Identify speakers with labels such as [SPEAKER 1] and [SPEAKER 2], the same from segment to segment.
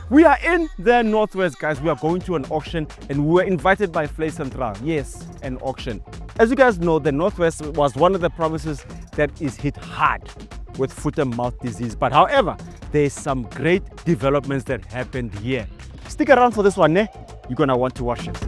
[SPEAKER 1] We are in the Northwest, guys. We are going to an auction and we were invited by Vleissentraal. Yes, an auction. As you guys know, the Northwest was one of the provinces that is hit hard with foot and mouth disease. But however, there's some great developments that happened here. Stick around for this one, eh? You're gonna want to watch it.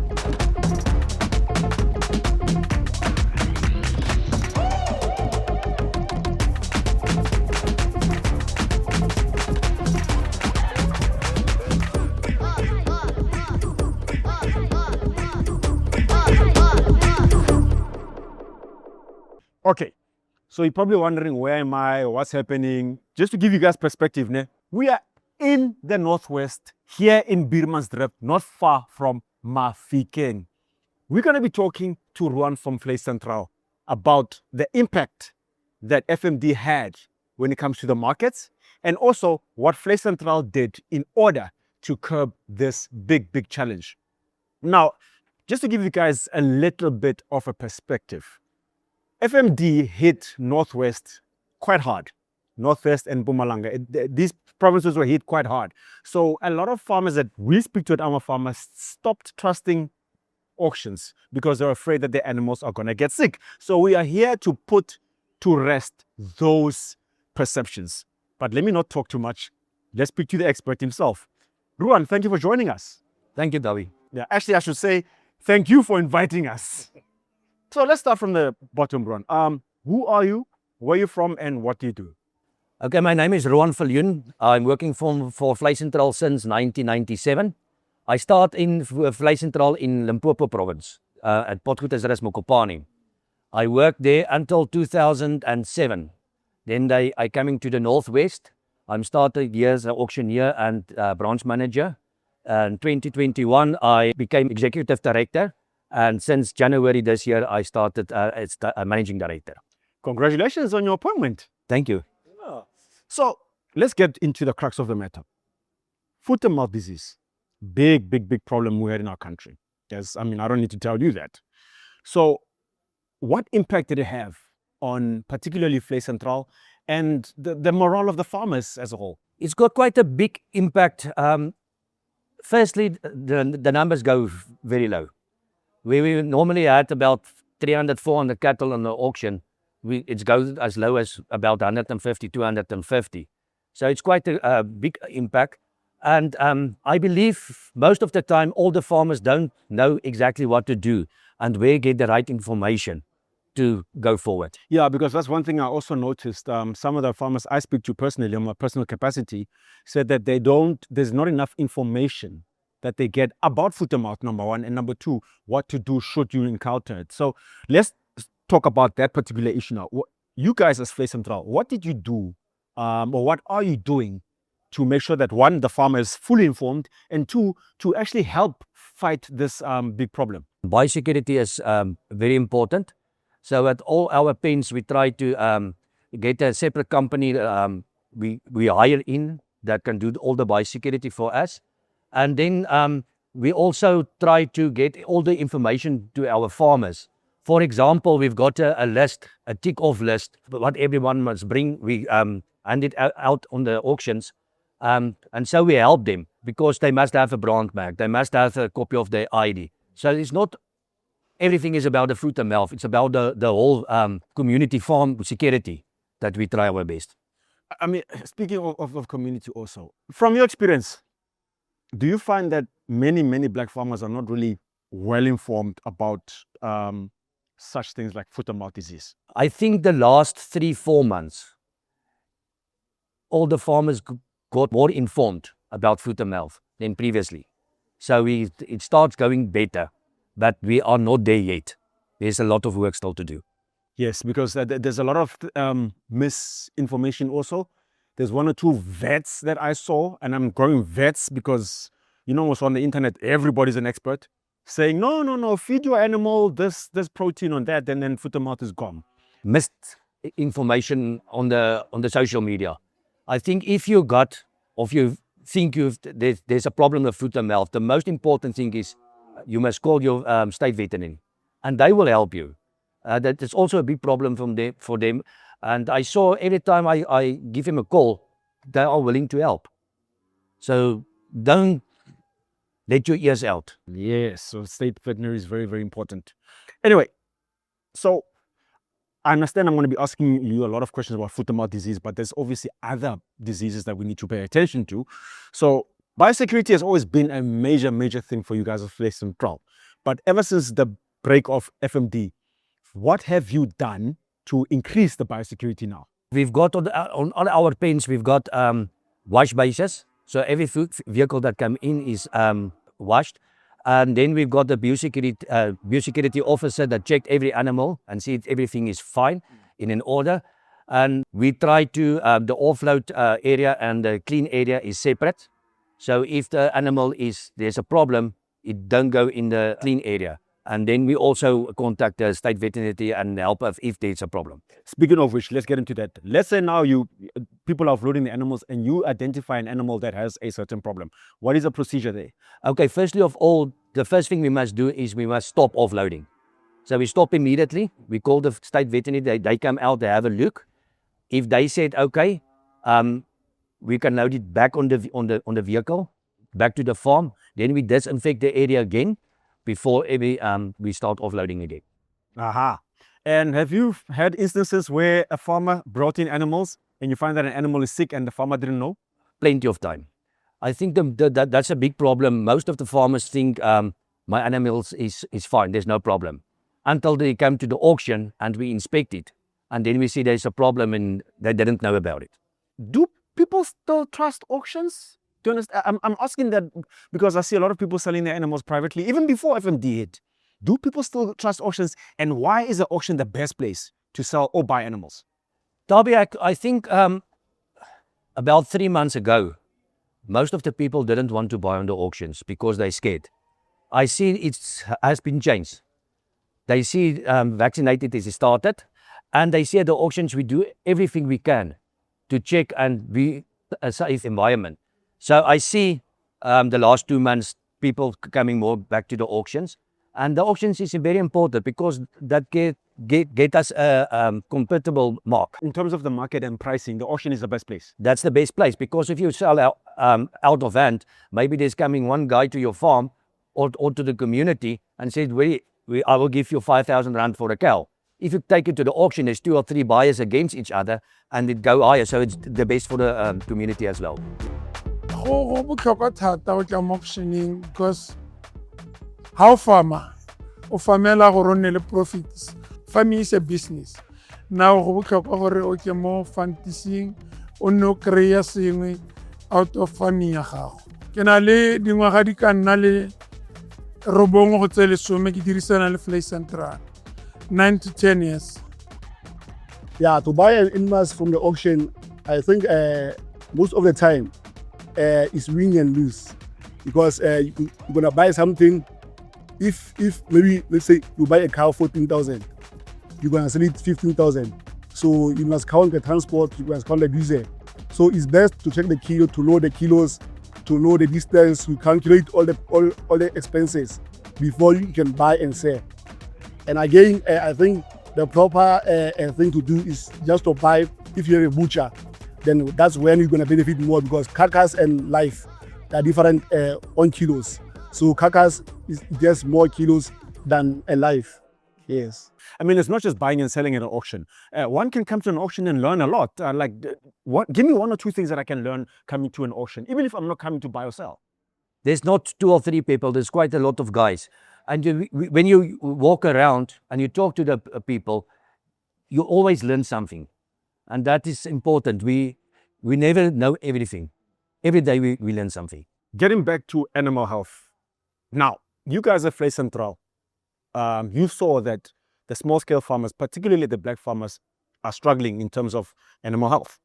[SPEAKER 1] Okay, so you're probably wondering where am I or what's happening. Just to give you guys perspective, ne? We are in the Northwest, here in Biermansdrift, not far from Mafikeng. We're going to be talking to Ruaan from Vleissentraal about the impact that FMD had when it comes to the markets and also what Vleissentraal did in order to curb this big challenge. Now, just to give you guys a little bit of a perspective, FMD hit Northwest quite hard. Northwest and Mpumalanga. These provinces were hit quite hard. So a lot of farmers that we speak to at our farmers stopped trusting auctions because they're afraid that their animals are going to get sick. So we are here to put to rest those perceptions. But let me not talk too much. Let's speak to the expert himself. Ruaan, thank you for joining us.
[SPEAKER 2] Thank you, Davi.
[SPEAKER 1] Yeah, actually, I should say thank you for inviting us. So let's start from the bottom, Ruaan. Who are you, where are you from, and what do you do?
[SPEAKER 2] Okay, my name is Ruaan Viljoen. I'm working for Vleissentraal since 1997. I start in Vleissentraal in Limpopo province, at Potgietersrus Mokopane. I worked there until 2007. Then I coming to the Northwest. I'm started here as an auctioneer and branch manager. In 2021, I became executive director. And since January this year, I started as the managing director.
[SPEAKER 1] Congratulations on your appointment.
[SPEAKER 2] Thank you.
[SPEAKER 1] Yeah. So let's get into the crux of the matter. Foot and mouth disease, big problem we had in our country. Yes, I mean, I don't need to tell you that. So what impact did it have on particularly Vleissentraal and the morale of the farmers as a whole?
[SPEAKER 2] It's got quite a big impact. Firstly, the numbers go very low. We normally had about 300, 400 cattle on the auction. It goes as low as about 150, 250. So it's quite a big impact. And I believe most of the time, all the farmers don't know exactly what to do and where get the right information to go forward.
[SPEAKER 1] Yeah, because that's one thing I also noticed. Some of the farmers I speak to personally, on my personal capacity, said that there's not enough information that they get about foot and mouth, number one, and number two, what to do should you encounter it. So let's talk about that particular issue now. You guys as Vleissentraal, what did you do or what are you doing to make sure that one, the farmer is fully informed, and two, to actually help fight this big problem?
[SPEAKER 2] Biosecurity is very important. So at all our pens, we try to get a separate company we hire in that can do all the biosecurity for us. And then we also try to get all the information to our farmers. For example, we've got a list, a tick-off list, what everyone must bring. We hand it out on the auctions. And so we help them because they must have a brand mark. They must have a copy of their ID. So it's not everything is about the foot and mouth. It's about the whole community farm security that we try our best.
[SPEAKER 1] I mean, speaking of community also, from your experience, do you find that many black farmers are not really well informed about such things like foot and mouth disease?
[SPEAKER 2] I think the last 3-4 months, all the farmers got more informed about foot and mouth than previously. So it starts going better, but we are not there yet. There's a lot of work still to do.
[SPEAKER 1] Yes, because there's a lot of misinformation also. There's 1 or 2 vets that I saw, and I'm going vets because, you know, what's on the internet, everybody's an expert, saying, no, feed your animal this protein on that, and then foot and mouth is gone.
[SPEAKER 2] Missed information on the social media. I think if you got, or if you think there's a problem with foot and mouth, the most important thing is you must call your state veterinarian, and they will help you. That is also a big problem for them. And I saw every time I give him a call, they are willing to help. So don't let your ears out.
[SPEAKER 1] Yes, so state veterinary is very, very important. Anyway, so I understand I'm going to be asking you a lot of questions about foot and mouth disease, but there's obviously other diseases that we need to pay attention to. So biosecurity has always been a major, major thing for you guys at Vleissentraal. But ever since the break of FMD, what have you done to increase the biosecurity now?
[SPEAKER 2] We've got on all our pens, we've got wash bases. So every vehicle that come in is washed. And then we've got the biosecurity officer that checked every animal and see if everything is fine in an order. And we try to, the offload area and the clean area is separate. So if the animal there's a problem, it don't go in the clean area. And then we also contact the state veterinary and help us if there's a problem.
[SPEAKER 1] Speaking of which, let's get into that. Let's say now people are offloading the animals and you identify an animal that has a certain problem. What is the procedure there?
[SPEAKER 2] Okay, firstly of all, the first thing we must do is we must stop offloading. So we stop immediately. We call the state veterinary, they come out, they have a look. If they said, okay, we can load it back on the vehicle, back to the farm. Then we disinfect the area again before we start offloading again.
[SPEAKER 1] Aha. And have you had instances where a farmer brought in animals and you find that an animal is sick and the farmer didn't know?
[SPEAKER 2] Plenty of time. I think that's a big problem. Most of the farmers think my animals is fine, there's no problem. Until they come to the auction and we inspect it. And then we see there's a problem and they didn't know about it.
[SPEAKER 1] Do people still trust auctions? Do you understand? I'm asking that because I see a lot of people selling their animals privately, even before FMD hit. Do people still trust auctions? And why is the auction the best place to sell or buy animals?
[SPEAKER 2] Darby, I think about 3 months ago, most of the people didn't want to buy on the auctions because they're scared. I see it has been changed. They see vaccinated is started, and they see at the auctions we do everything we can to check and be a safe environment. So I see the last 2 months people coming more back to the auctions, and the auctions is very important because that get us a compatible mark.
[SPEAKER 1] In terms of the market and pricing, the auction is the best place.
[SPEAKER 2] That's the best place because if you sell out of hand, maybe there's coming one guy to your farm or to the community and said, I will give you 5,000 rand for a cow. If you take it to the auction, there's 2 or 3 buyers against each other and it go higher. So it's the best for the community as well.
[SPEAKER 3] Go botlhokwa thata go tla mo auctioning because how farmer o farmela gore o nne le profits. Farming is a business. Now go botlhokwa gore o ke mo fantasing o nne o kry-a sengwe out of farming ya gago. Ke na le dingwaga di ka nna le robongwe go tse lesome ke dirisana le Vleissentraal 9 to 10 years.
[SPEAKER 4] Yeah, to buy an animals from the auction, I think most of the time is win and lose because you're gonna buy something. If maybe let's say you buy a cow 14,000, you're gonna sell it 15,000. So you must count the transport, you must count the diesel. So it's best to check the kilo, to know the kilos, to know the distance, to calculate all the expenses before you can buy and sell. And again, I think the proper thing to do is just to buy. If you're a butcher, then that's when you're gonna benefit more because carcass and life are different on kilos. So carcass is just more kilos than a life. Yes.
[SPEAKER 1] I mean, it's not just buying and selling at an auction. One can come to an auction and learn a lot. Give me 1 or 2 things that I can learn coming to an auction, even if I'm not coming to buy or sell.
[SPEAKER 2] There's not 2 or 3 people, there's quite a lot of guys. And when you walk around and you talk to the people, you always learn something. And that is important. We never know everything. Every day we learn something.
[SPEAKER 1] Getting back to animal health. Now, you guys at Vleissentraal, you saw that the small-scale farmers, particularly the black farmers, are struggling in terms of animal health.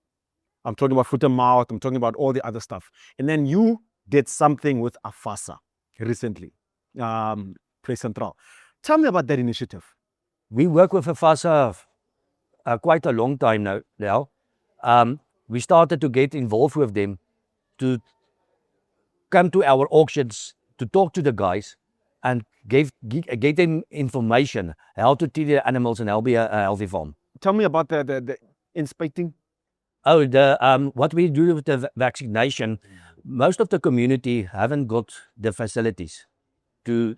[SPEAKER 1] I'm talking about foot and mouth, I'm talking about all the other stuff. And then you did something with AFASA recently, Vleissentraal. Tell me about that initiative.
[SPEAKER 2] We work with AFASA quite a long time now. We started to get involved with them to come to our auctions, to talk to the guys and get them information how to treat the animals and how to be a healthy farm.
[SPEAKER 1] Tell me about the inspecting.
[SPEAKER 2] Oh, what we do with the vaccination, most of the community haven't got the facilities to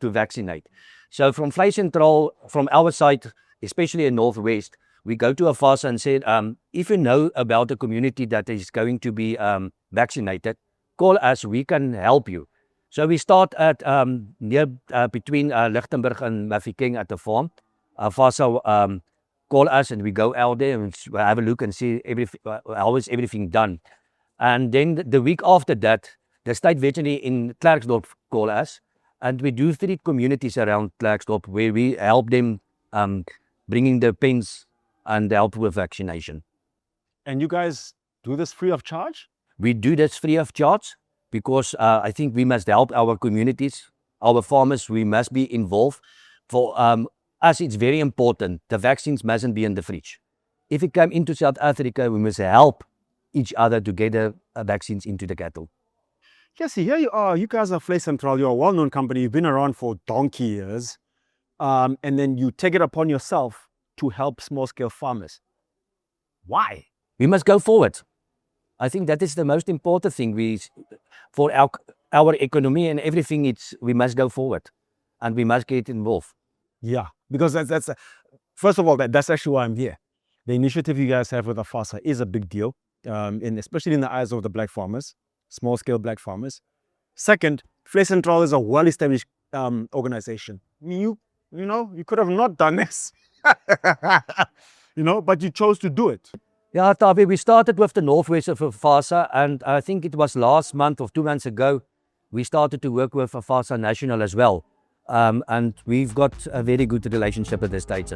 [SPEAKER 2] vaccinate. So from Vleissentraal, from our side, especially in Northwest, we go to AFASA and said, if you know about a community that is going to be vaccinated, call us, we can help you. So we start at near between Lichtenburg and Mafikeng at the farm. AFASA call us and we go out there and have a look and see how is everything done. And then the week after that, the state veterinary in Klerksdorp call us, and we do 3 communities around Klerksdorp where we help them bringing the pens and help with vaccination.
[SPEAKER 1] And you guys do this free of charge?
[SPEAKER 2] We do this free of charge because I think we must help our communities, our farmers, we must be involved. For us, it's very important. The vaccines mustn't be in the fridge. If it come into South Africa, we must help each other to get the vaccines into the cattle.
[SPEAKER 1] Yes, here you are. You guys are Vleissentraal. You're a well-known company. You've been around for donkey years. And then you take it upon yourself to help small-scale farmers. Why?
[SPEAKER 2] We must go forward. I think that is the most important thing. For our economy and everything, we must go forward, and we must get involved.
[SPEAKER 1] Yeah, because that's first of all, that's actually why I'm here. The initiative you guys have with AFASA is a big deal, especially in the eyes of the black farmers, small-scale black farmers. Second, Vleissentraal is a well-established organization. You could have not done this, but you chose to do it.
[SPEAKER 2] Yeah, Tavi, we started with the Northwest of AFASA, and I think it was last month or 2 months ago, we started to work with AFASA National as well. And we've got a very good relationship with the states.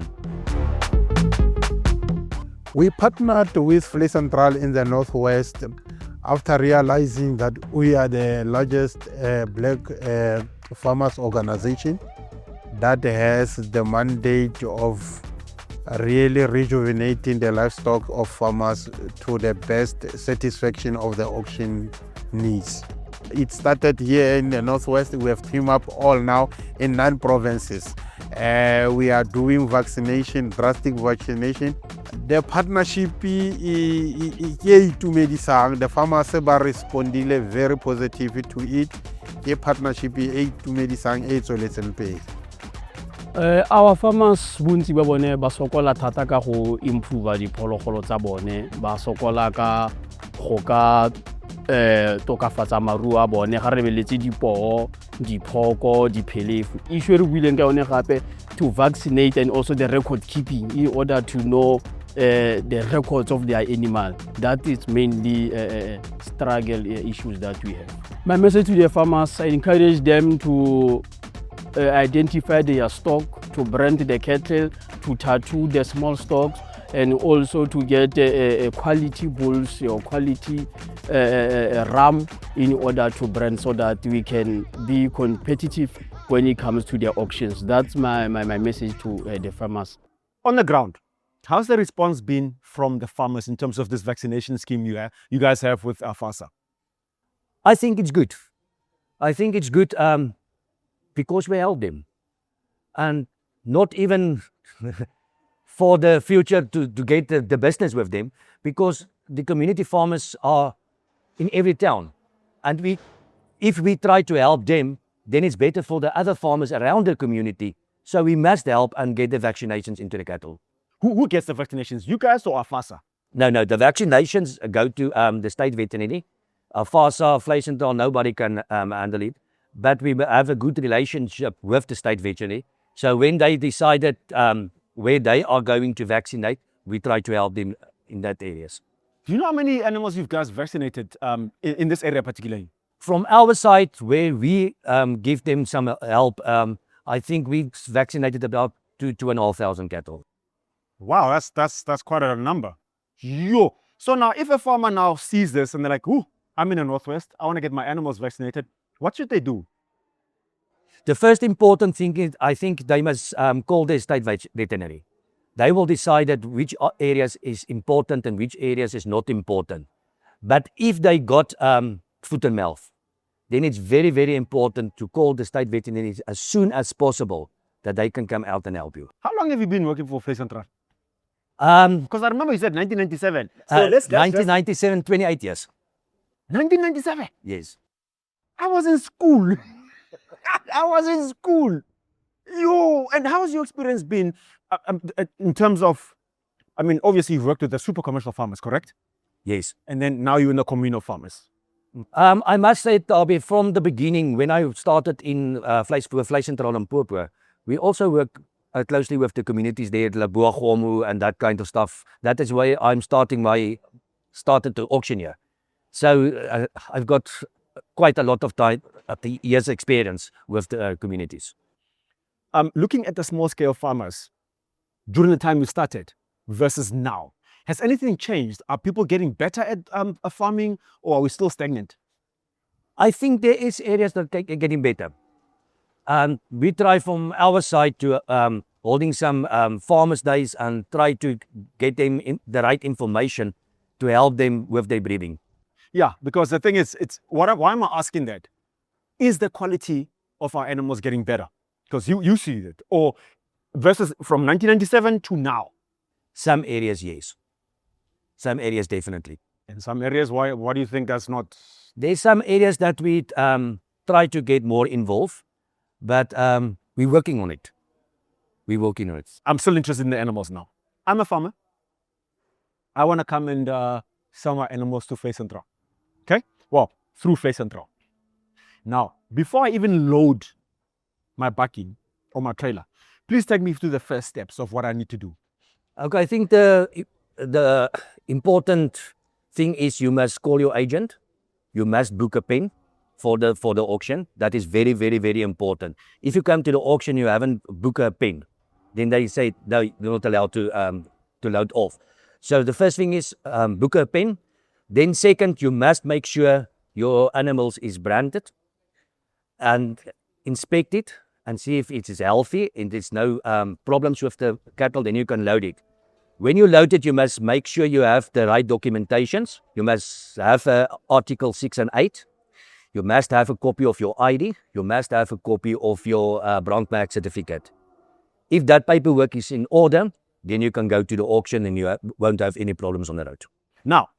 [SPEAKER 3] We partnered with Vleissentraal in the Northwest after realizing that we are the largest black farmers organization that has the mandate of really rejuvenating the livestock of farmers to the best satisfaction of the auction needs. It started here in the Northwest. We have teamed up all now in 9 provinces. We are doing vaccination, drastic vaccination. The partnership the farmers are responding very positively to it. The partnership
[SPEAKER 5] Our farmers bontsi ba bone ba sokola thata ka go improve diphologolo tsa bone, ba sokola ka go ka tokafatsa maruo a bone ga re beletse dipoo, diphoko, diphelefu. Issue re buileng ka yone gape to vaccinate and also the record keeping in order to know the records of their animal. That is mainly struggle issues that we have. My message to the farmers, I encourage them to identify their stock, to brand the cattle, to tattoo the small stocks, and also to get quality bulls or quality ram in order to brand so that we can be competitive when it comes to the auctions. That's my message to the farmers.
[SPEAKER 1] On the ground, how's the response been from the farmers in terms of this vaccination scheme you guys have with AFASA?
[SPEAKER 2] I think it's good. I think it's good because we help them. And not even for the future to get the business with them, because the community farmers are in every town. And if we try to help them, then it's better for the other farmers around the community. So we must help and get the vaccinations into the cattle.
[SPEAKER 1] Who gets the vaccinations? You guys or AFASA?
[SPEAKER 2] No, the vaccinations go to the state veterinary. AFASA, Vleissentraal, nobody can handle it. But we have a good relationship with the state veterinary. So when they decided where they are going to vaccinate, we try to help them in that areas.
[SPEAKER 1] Do you know how many animals you guys vaccinated in this area particularly?
[SPEAKER 2] From our side, where we give them some help, I think we've vaccinated about 2,500 cattle.
[SPEAKER 1] Wow, that's quite a number. Yo. So now if a farmer now sees this and they're like, ooh, I'm in the Northwest, I want to get my animals vaccinated, what should they do?
[SPEAKER 2] The first important thing is, I think they must call their state veterinary. They will decide that which areas is important and which areas is not important. But if they got foot and mouth, then it's very, very important to call the state veterinary as soon as possible that they can come out and help you.
[SPEAKER 1] How long have you been working for Vleissentraal? 'Cause I remember you said 1997.
[SPEAKER 2] So 1997, 28 years.
[SPEAKER 1] 1997.
[SPEAKER 2] Yes.
[SPEAKER 1] I was in school. I was in school. Yo, and how's your experience been in terms of, I mean, obviously you've worked with the super commercial farmers, correct?
[SPEAKER 2] Yes.
[SPEAKER 1] And then now you're in the communal farmers.
[SPEAKER 2] I must say, Darby, from the beginning, when I started in Vleissentraal Northwest, we also work closely with the communities there, like Boagomo and that kind of stuff. That is why I'm started the auction here. So I've got quite a lot of time, the years experience with the communities.
[SPEAKER 1] Looking at the small scale farmers during the time you started versus now, has anything changed? Are people getting better at farming, or are we still stagnant?
[SPEAKER 2] I think there is areas that are getting better. We try from our side to holding some farmers' days and try to get them the right information to help them with their breeding.
[SPEAKER 1] Yeah, because the thing is, why am I asking that? Is the quality of our animals getting better? Because you see it, or versus from 1997 to now.
[SPEAKER 2] Some areas, yes. Some areas, definitely.
[SPEAKER 1] In some areas, why do you think that's not?
[SPEAKER 2] There's some areas that we try to get more involved, but we're working on it. We're working on it.
[SPEAKER 1] I'm still interested in the animals now. I'm a farmer. I want to come and sell my animals to Vleissentraal. Okay? Well, through Vleissentraal. Now, before I even load my bakkie or my trailer, please take me through the first steps of what I need to do.
[SPEAKER 2] Okay, I think the important thing is you must call your agent. You must book a pen for the auction. That is very, very, very important. If you come to the auction, you haven't booked a pen, then they say no, you're not allowed to load off. So the first thing is book a pen. Then second, you must make sure your animals is branded and inspect it and see if it is healthy and there's no problems with the cattle, then you can load it. When you load it, you must make sure you have the right documentations. You must have Article 6 and 8. You must have a copy of your ID. You must have a copy of your brandmerk certificate. If that paperwork is in order, then you can go to the auction and you won't have any problems on the road.
[SPEAKER 1] Now,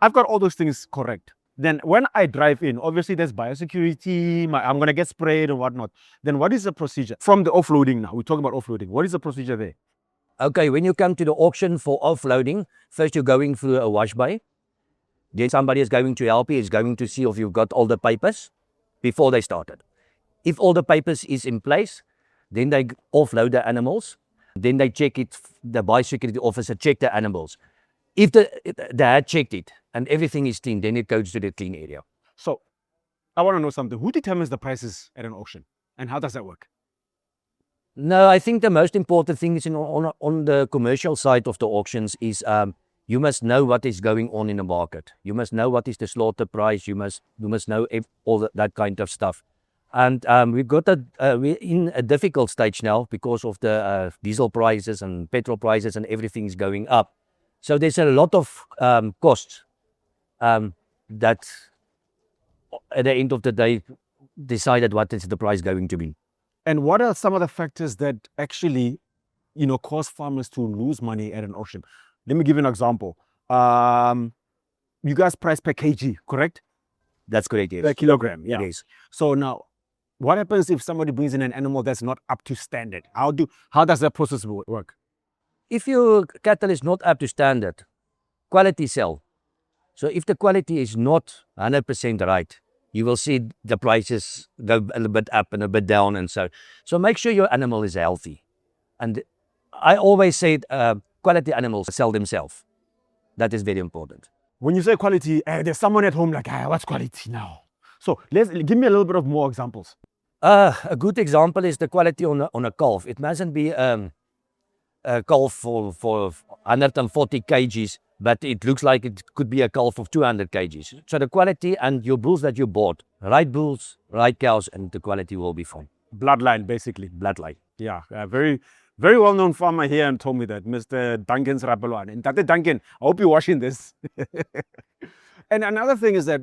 [SPEAKER 1] I've got all those things correct. Then when I drive in, obviously there's biosecurity, I'm going to get sprayed and whatnot. Then what is the procedure? From the offloading now, we're talking about offloading. What is the procedure there?
[SPEAKER 2] Okay, when you come to the auction for offloading, first you're going through a wash bay. Then somebody is going to help you, is going to see if you've got all the papers before they started. If all the papers is in place, then they offload the animals. Then they check it, the biosecurity officer check the animals. If they had checked it and everything is clean, then it goes to the clean area.
[SPEAKER 1] So, I want to know something. Who determines the prices at an auction? And how does that work?
[SPEAKER 2] No, I think the most important thing is on the commercial side of the auctions is you must know what is going on in the market. You must know what is the slaughter price. You must know all that kind of stuff. And we're in a difficult stage now because of the diesel prices and petrol prices and everything is going up. So there's a lot of costs that at the end of the day decided what is the price going to be.
[SPEAKER 1] And what are some of the factors that actually, cause farmers to lose money at an auction? Let me give you an example. You guys price per kg, correct?
[SPEAKER 2] That's correct, yes.
[SPEAKER 1] Per kilogram, yeah.
[SPEAKER 2] Yes.
[SPEAKER 1] So now, what happens if somebody brings in an animal that's not up to standard? How does that process work?
[SPEAKER 2] If your cattle is not up to standard, quality sell. So if the quality is not 100% right, you will see the prices go a little bit up and a bit down and so. So make sure your animal is healthy. And I always say quality animals sell themselves. That is very important.
[SPEAKER 1] When you say quality, there's someone at home like, what's quality now? So give me a little bit of more examples.
[SPEAKER 2] A good example is the quality on a calf. It mustn't be a calf for 140 kgs, but it looks like it could be a calf of 200 kgs. So the quality and your bulls that you bought, right bulls, right cows, and the quality will be fine.
[SPEAKER 1] Bloodline, basically.
[SPEAKER 2] Bloodline.
[SPEAKER 1] Yeah, very, very well-known farmer here and told me that, Mr. Duncan's Rapelwan. And Tate Duncan, I hope you're watching this. And another thing is that,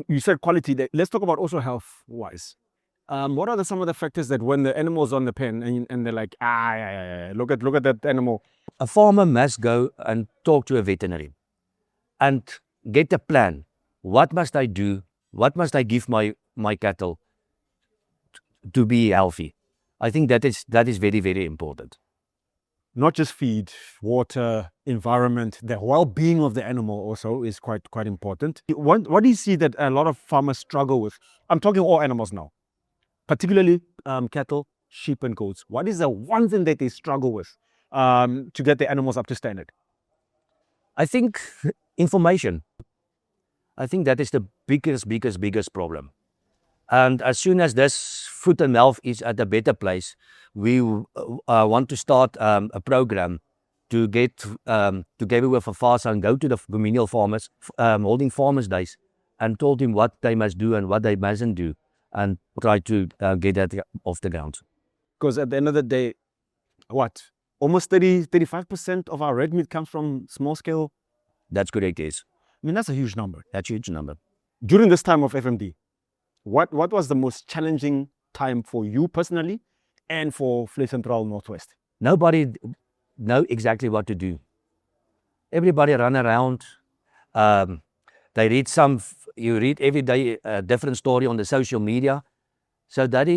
[SPEAKER 1] you said quality, let's talk about also health-wise. What are some of the factors that when the animal's on the pen and they're like, look at that animal.
[SPEAKER 2] A farmer must go and talk to a veterinarian and get a plan. what must I do? What must I give my cattle to be healthy? I think that is very, very important.
[SPEAKER 1] Not just feed, water, environment, the well-being of the animal also is quite important. What do you see that a lot of farmers struggle with? I'm talking all animals now, particularly cattle, sheep and goats. What is the one thing that they struggle with to get the animals up to standard?
[SPEAKER 2] I think information. I think that is the biggest problem. And as soon as this foot and mouth is at a better place, we want to start a program to get together with AFASA and go to the communal farmers, holding farmers' days, and told them what they must do and what they mustn't do, and try to get that off the ground.
[SPEAKER 1] Because at the end of the day, what? Almost 35% of our red meat comes from small scale.
[SPEAKER 2] That's correct, yes.
[SPEAKER 1] I mean, that's a huge number.
[SPEAKER 2] That's a huge number.
[SPEAKER 1] During this time of FMD, what was the most challenging time for you personally and for Vleissentraal Northwest?
[SPEAKER 2] Nobody know exactly what to do. Everybody run around. They read you read every day a different story on the social media. So that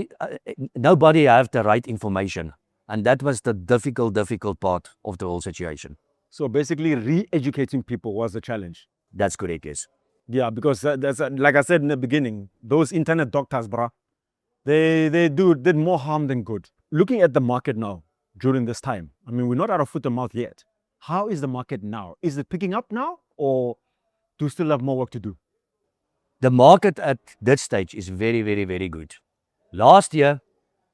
[SPEAKER 2] nobody have the right information. And that was the difficult part of the whole situation.
[SPEAKER 1] So basically re-educating people was the challenge.
[SPEAKER 2] That's correct, yes.
[SPEAKER 1] Yeah, because like I said in the beginning, those internet doctors, bruh, they did more harm than good. Looking at the market now, during this time, I mean, we're not out of foot and mouth yet. How is the market now? Is it picking up now, or do we still have more work to do?
[SPEAKER 2] The market at this stage is very, very, very good. Last year,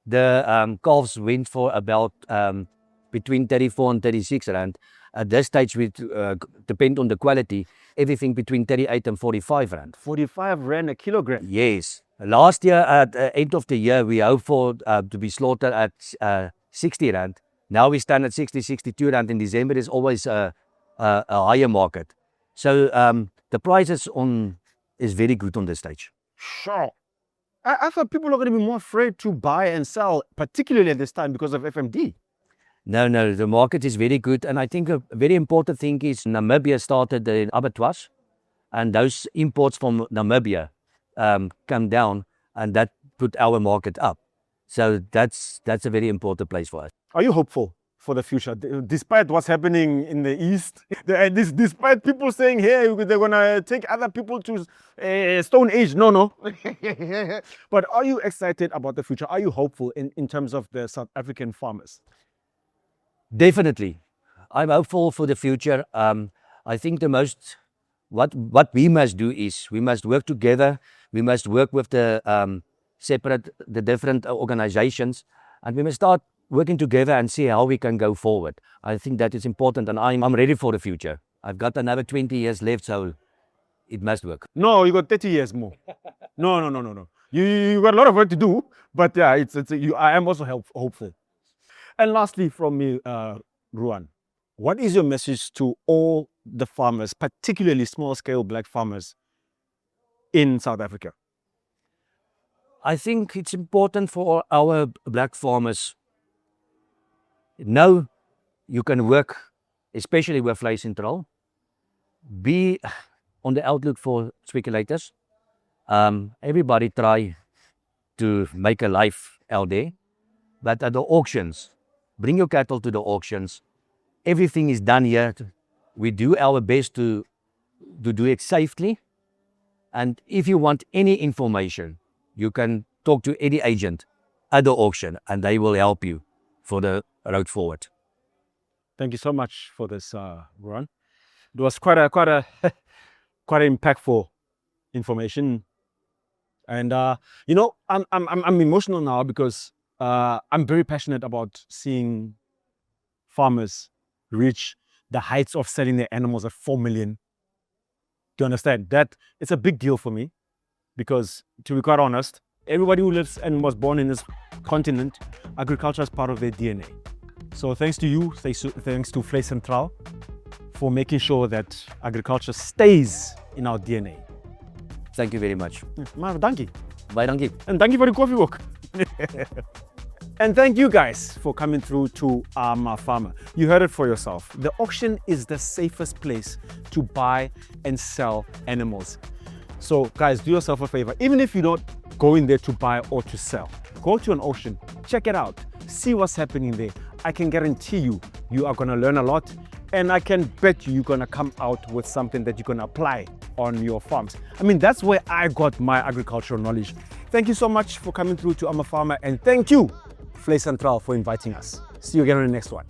[SPEAKER 2] the calves went for about between 34 and 36 rand. At this stage, we depend on the quality, everything between 38 and 45 rand.
[SPEAKER 1] 45 rand a kilogram?
[SPEAKER 2] Yes. Last year, at the end of the year, we hoped for to be slaughtered at 60 rand. Now we stand at 60, 62 rand. In December is always a higher market. So the prices is very good on this stage.
[SPEAKER 1] Sure. I thought people are going to be more afraid to buy and sell, particularly at this time because of FMD.
[SPEAKER 2] No, the market is very good. And I think a very important thing is Namibia started the abattoirs, and those imports from Namibia come down, and that put our market up. So that's a very important place for us.
[SPEAKER 1] Are you hopeful for the future, despite what's happening in the East? Despite people saying, hey, they're going to take other people to Stone Age. No. But are you excited about the future? Are you hopeful in terms of the South African farmers?
[SPEAKER 2] Definitely. I'm hopeful for the future. I think what we must do is we must work together. We must work with the different organizations, and we must start working together and see how we can go forward. I think that is important, and I'm ready for the future. I've got another 20 years left, so it must work.
[SPEAKER 1] No, you got 30 years more. No. You got a lot of work to do, but yeah, I am also hopeful. And lastly, from me, Ruaan, what is your message to all the farmers, particularly small-scale black farmers in South Africa?
[SPEAKER 2] I think it's important for our black farmers. Know you can work, especially with Vleissentraal. Be on the outlook for speculators. Everybody try to make a life out there, but at the auctions, bring your cattle to the auctions. Everything is done here. We do our best to do it safely. And if you want any information, you can talk to any agent at the auction, and they will help you for the road forward.
[SPEAKER 1] Thank you so much for this, Ruaan. It was quite impactful information, and I'm emotional now because I'm very passionate about seeing farmers reach the heights of selling their animals at 4 million. Do you understand? That it's a big deal for me because, to be quite honest, everybody who lives and was born in this continent, agriculture is part of their DNA. So thanks to you, thanks to Vleissentraal for making sure that agriculture stays in our DNA.
[SPEAKER 2] Thank you very much.
[SPEAKER 1] Maar dankie.
[SPEAKER 2] Baie dankie.
[SPEAKER 1] And thank you for the coffee walk. And thank you guys for coming through to our farmer. You heard it for yourself. The auction is the safest place to buy and sell animals. So guys, do yourself a favor. Even if you don't go in there to buy or to sell, go to an auction, check it out, see what's happening there. I can guarantee you, you are going to learn a lot, and I can bet you're going to come out with something that you're going to apply on your farms. I mean, that's where I got my agricultural knowledge. Thank you so much for coming through to I'm a Farmer, and thank you, Vleissentraal, for inviting us. See you again on the next one.